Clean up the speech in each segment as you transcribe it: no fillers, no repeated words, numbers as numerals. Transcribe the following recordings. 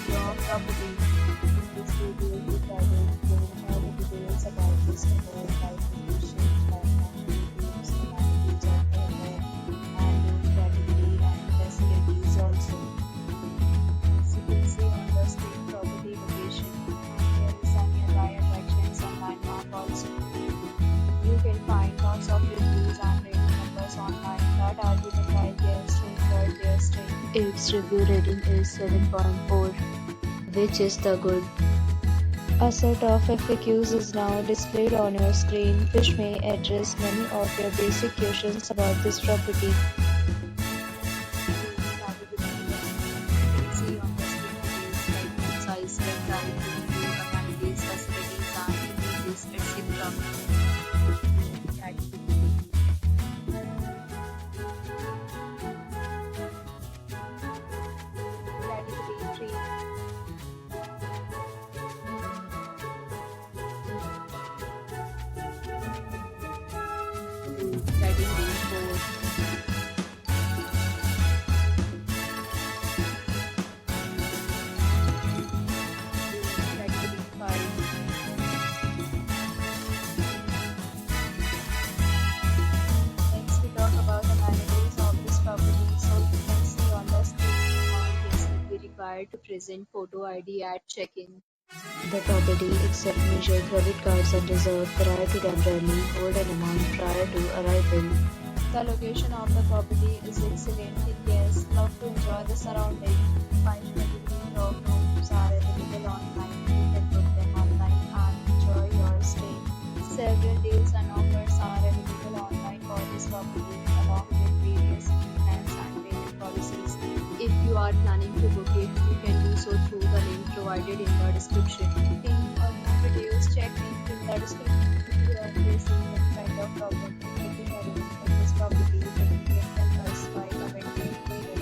your property. In this video, we gathered all the details about this neighborhood, like location, landmark, reviews, amenities of the area, and the category and facilities also. As you can see on the screen, property location, and there is some nearby attractions and landmark also. You can find lots of reviews and rating numbers online that are given by guests who enjoyed their stay. Its review rating is 7.4, which is the good. A set of FAQs is now displayed on your screen, which may address many of your basic questions about this property. See on the screen details like home size, website, review, amenities, facilities, and images, etc. Category 3. Category 4. Category 5. Next, we talk about amenities of this property. So you can see on the screen, all guests will be required to present photo ID at check-in. The property accepts major credit cards and reserve the right to temporarily hold an amount prior to arrival. The location of the property is excellent. If guests love to enjoy the surrounding, 523 of rooms are available online. You can book them online and enjoy your stay. Several deals and offers are available online for this property, along with various plans and payment policies. If you are planning to book it, you can do so through the link provided in the description. Link or more details, check link in the description. If you are facing any kind of problem in booking a room in this property, you can contact us by commenting below.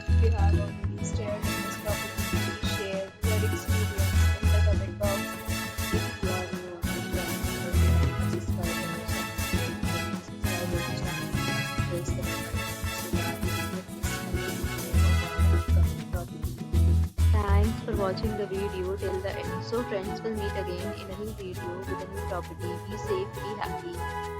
If you have already stayed in this property, please share your experience in the comment box. If you are new to the channel, or you have subscribed to our channel, subscribe to our channel. Press the bell so that you don't miss any video of our upcoming property. Thanks for watching the video till the end. So friends, will meet again in a new video with a new property. Be safe, be happy.